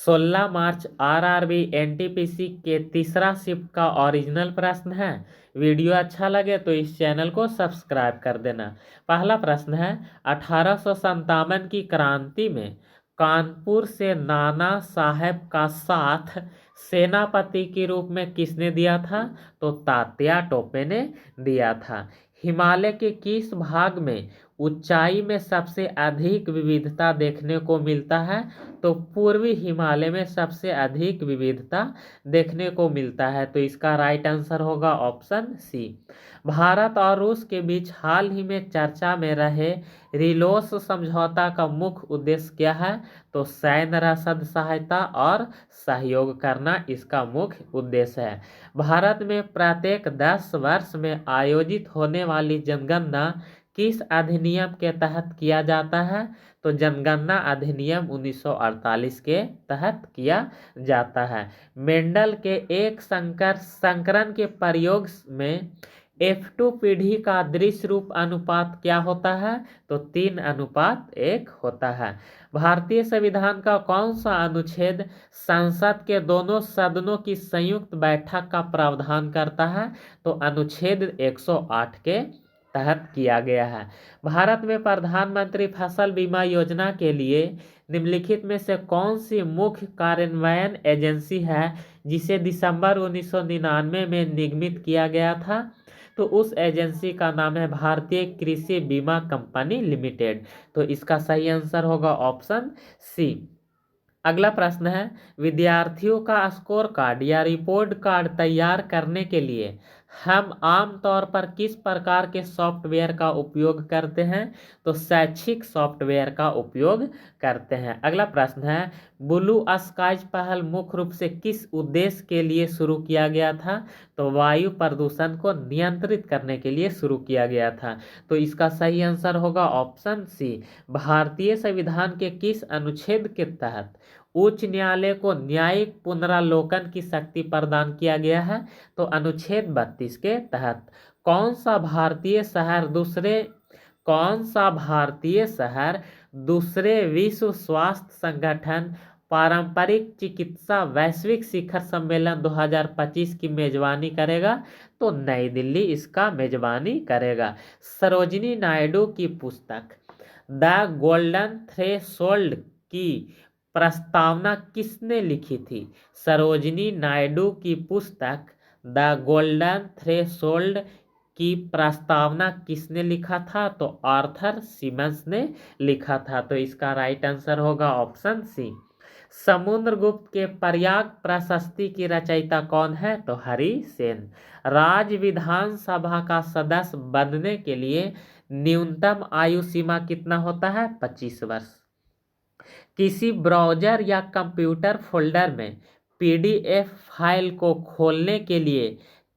16 मार्च RRB NTPC के तीसरा shift का ओरिजिनल प्रश्न है। वीडियो अच्छा लगे तो इस चैनल को सब्सक्राइब कर देना। पहला प्रश्न है, 1857 की क्रांति में कानपुर से नाना साहेब का साथ सेनापति के रूप में किसने दिया था? तो तात्या टोपे ने दिया था। हिमालय के किस भाग में ऊंचाई में सबसे अधिक विविधता देखने को मिलता है? तो पूर्वी हिमालय में सबसे अधिक विविधता देखने को मिलता है। तो इसका राइट आंसर होगा ऑप्शन सी। भारत और रूस के बीच हाल ही में चर्चा में रहे रिलोस समझौता का मुख्य उद्देश्य क्या है? तो सैन्य रसद सहायता और सहयोग करना इसका मुख्य उद्देश्य है। भारत में प्रत्येक 10 वर्ष में आयोजित होने वाली जनगणना किस अधिनियम के तहत किया जाता है? तो जनगणना अधिनियम 1948 के तहत किया जाता है। मेंडल के एक संकरण के प्रयोग में F2 पीढ़ी का दृश्य रूप अनुपात क्या होता है? तो 3:1 होता है। भारतीय संविधान का कौन सा अनुच्छेद संसद के दोनों सदनों की संयुक्त बैठक का प्रावधान करता है? तो अनुच्छेद 108 के तहत किया गया है। भारत में प्रधानमंत्री फसल बीमा योजना के लिए निम्नलिखित में से कौन सी मुख्य कार्यान्वयन एजेंसी है जिसे दिसंबर 1999 में निगमित किया गया था? तो उस एजेंसी का नाम है भारतीय कृषि बीमा कंपनी लिमिटेड। तो इसका सही आंसर होगा ऑप्शन सी। अगला प्रश्न है, विद्यार्थियों का स्कोर कार्ड या रिपोर्ट कार्ड तैयार करने के लिए हम आमतौर पर किस प्रकार के सॉफ्टवेयर का उपयोग करते हैं? तो शैक्षिक सॉफ्टवेयर का उपयोग करते हैं। अगला प्रश्न है, ब्लू स्काइज पहल मुख्य रूप से किस उद्देश्य के लिए शुरू किया गया था? तो वायु प्रदूषण को नियंत्रित करने के लिए शुरू किया गया था। तो इसका सही आंसर होगा ऑप्शन सी। भारतीय संविधान के किस अनुच्छेद के तहत उच्च न्यायालय को न्यायिक पुनरावलोकन की शक्ति प्रदान किया गया है? तो अनुच्छेद 32 के तहत। कौन सा भारतीय शहर दूसरे विश्व स्वास्थ्य संगठन पारंपरिक चिकित्सा वैश्विक शिखर सम्मेलन 2025 की मेजबानी करेगा? तो नई दिल्ली इसका मेजबानी करेगा। सरोजिनी नायडू की पुस्तक द गोल्डन थ्रेशोल्ड की प्रस्तावना किसने लिखी थी? सरोजिनी नायडू की पुस्तक द गोल्डन थ्रेशोल्ड की प्रस्तावना किसने लिखा था? तो आर्थर सिमन्स ने लिखा था। तो इसका राइट आंसर होगा ऑप्शन सी। समुद्रगुप्त के प्रयाग प्रशस्ति की रचयिता कौन है? तो हरि सेन। राज्य विधानसभा का सदस्य बनने के लिए न्यूनतम आयु सीमा कितना होता है? 25 वर्ष। किसी ब्राउज़र या कंप्यूटर फोल्डर में पीडीएफ फाइल को खोलने के लिए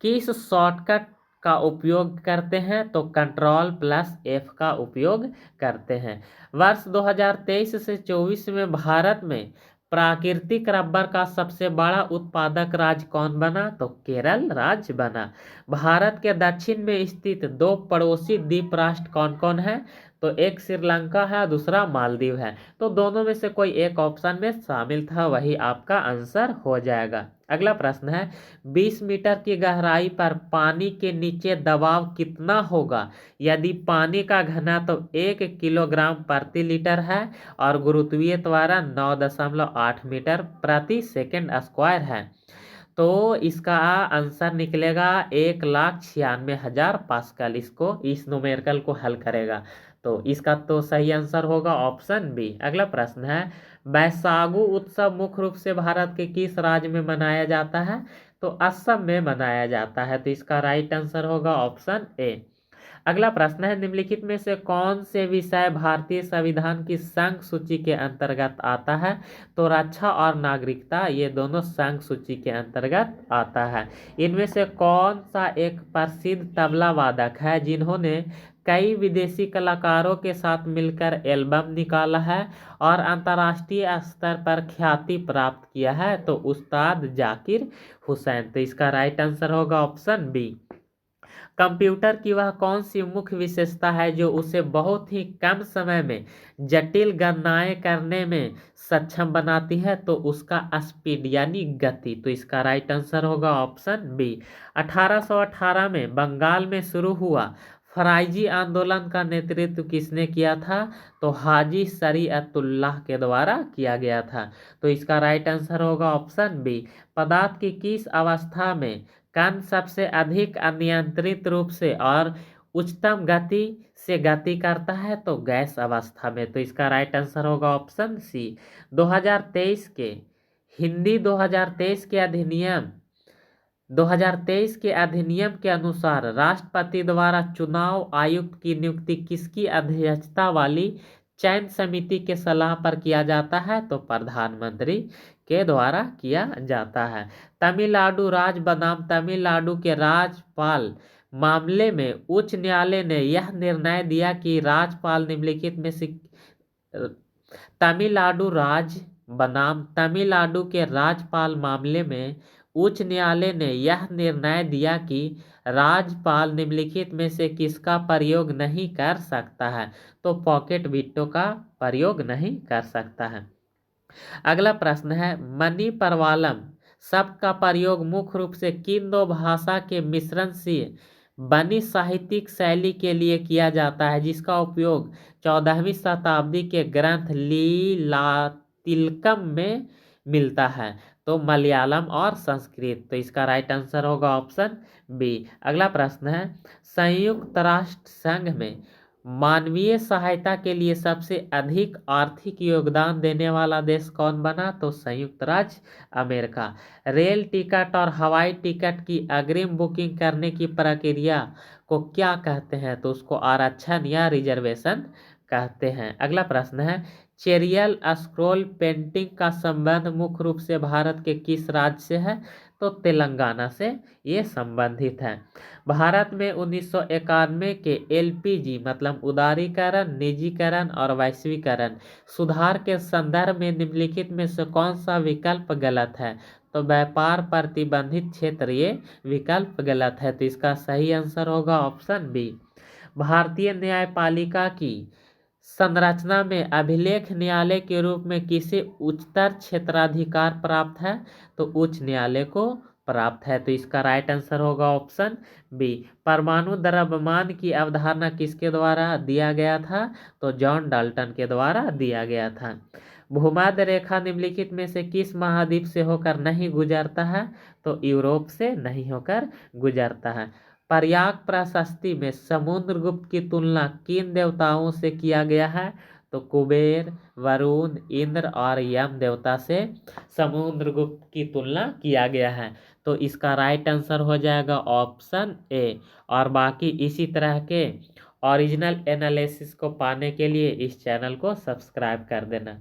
किस शॉर्टकट का उपयोग करते हैं? तो Ctrl+F का उपयोग करते हैं। वर्ष 2023 से 24 में भारत में प्राकृतिक रबर का सबसे बड़ा उत्पादक राज्य कौन बना? तो केरल राज्य बना। भारत के दक्षिण में स्थित 2 पड़ोसी द्वीप राष्ट्र कौन कौन है? तो एक श्रीलंका है, दूसरा मालदीव है। तो दोनों में से कोई एक ऑप्शन में शामिल था, वही आपका आंसर हो जाएगा। अगला प्रश्न है, 20 मीटर की गहराई पर पानी के नीचे दबाव कितना होगा यदि पानी का घनत्व 1 किलोग्राम प्रति लीटर है और गुरुत्वीय त्वरण 9.8 मीटर प्रति सेकंड स्क्वायर है? तो इसका आंसर निकलेगा 1,96,000 पास्कल। इस न्यूमेरिकल को हल करेगा तो इसका तो सही आंसर होगा ऑप्शन बी। अगला प्रश्न है, बैसागु उत्सव मुख्य रूप से भारत के किस राज्य में मनाया जाता है? तो असम में मनाया जाता है। तो इसका राइट आंसर होगा ऑप्शन ए। अगला प्रश्न है, निम्नलिखित में से कौन से विषय भारतीय संविधान की संघ सूची के अंतर्गत आता है? तो रक्षा और नागरिकता ये दोनों संघ सूची के अंतर्गत आता है। इनमें से कौन सा एक प्रसिद्ध तबला वादक है जिन्होंने कई विदेशी कलाकारों के साथ मिलकर एल्बम निकाला है और अंतर्राष्ट्रीय स्तर पर ख्याति प्राप्त किया है? तो उस्ताद जाकिर हुसैन। तो इसका राइट आंसर होगा ऑप्शन बी। कंप्यूटर की वह कौन सी मुख्य विशेषता है जो उसे बहुत ही कम समय में जटिल गणनाएं करने में सक्षम बनाती है? तो उसका स्पीड यानी गति। तो इसका राइट आंसर होगा ऑप्शन बी। 1818 में बंगाल में शुरू हुआ फराइजी आंदोलन का नेतृत्व किसने किया था? तो हाजी शरीअतुल्लाह के द्वारा किया गया था। तो इसका राइट आंसर होगा ऑप्शन बी। पदार्थ की किस अवस्था में कण सबसे अधिक अनियंत्रित रूप से और उच्चतम गति से गति करता है? तो गैस अवस्था में। तो इसका राइट आंसर होगा ऑप्शन सी। 2023 के हिंदी 2023 के अधिनियम के अनुसार राष्ट्रपति द्वारा चुनाव आयुक्त की नियुक्ति किसकी अध्यक्षता वाली चयन समिति के सलाह पर किया जाता है? तो प्रधानमंत्री के द्वारा किया जाता है। तमिलनाडु राज्य बनाम तमिलनाडु के राज्यपाल मामले में उच्च न्यायालय ने यह निर्णय दिया कि राज्यपाल निम्नलिखित में से तमिलनाडु राज्य बनाम तमिलनाडु के राज्यपाल मामले में उच्च न्यायालय ने यह निर्णय दिया कि राज्यपाल निम्नलिखित में से किसका प्रयोग नहीं कर सकता है? तो पॉकेट वीटो का प्रयोग नहीं कर सकता है। अगला प्रश्न है, मनी परवालम शब्द का प्रयोग मुख्य रूप से किन दो भाषा के मिश्रण से बनी साहित्यिक शैली के लिए किया जाता है, जिसका उपयोग 14वीं शताब्दी के ग्रंथ लीलातिलकम में मिलता है? तो मलयालम और संस्कृत। तो इसका राइट आंसर होगा ऑप्शन बी। अगला प्रश्न है, संयुक्त राष्ट्र संघ में मानवीय सहायता के लिए सबसे अधिक आर्थिक योगदान देने वाला देश कौन बना? तो संयुक्त राज्य अमेरिका। रेल टिकट और हवाई टिकट की अग्रिम बुकिंग करने की प्रक्रिया को क्या कहते हैं? तो उसको आरक्षण या रिजर्वेशन कहते हैं। अगला प्रश्न है, चेरियल स्क्रॉल पेंटिंग का संबंध मुख्य रूप से भारत के किस राज्य से है? तो तेलंगाना से ये संबंधित है। भारत में 1991 के एलपीजी मतलब उदारीकरण, निजीकरण और वैश्वीकरण सुधार के संदर्भ में निम्नलिखित में से कौन सा विकल्प गलत है? तो व्यापार प्रतिबंधित क्षेत्र ये विकल्प गलत है। तो इसका सही आंसर होगा ऑप्शन बी। भारतीय न्यायपालिका की संरचना में अभिलेख न्यायालय के रूप में किसे उच्चतर क्षेत्राधिकार प्राप्त है? तो उच्च न्यायालय को प्राप्त है। तो इसका राइट आंसर होगा ऑप्शन बी। परमाणु द्रव्यमान की अवधारणा किसके द्वारा दिया गया था? तो जॉन डाल्टन के द्वारा दिया गया था। भूमध्य रेखा निम्नलिखित में से किस महाद्वीप से होकर नहीं गुजरता है? तो यूरोप से नहीं होकर गुजरता है। प्रयाग प्रशस्ति में समुद्रगुप्त की तुलना किन देवताओं से किया गया है? तो कुबेर, वरुण, इंद्र और यम देवता से समुद्रगुप्त की तुलना किया गया है। तो इसका राइट आंसर हो जाएगा ऑप्शन ए। और बाकी इसी तरह के ओरिजिनल एनालिसिस को पाने के लिए इस चैनल को सब्सक्राइब कर देना।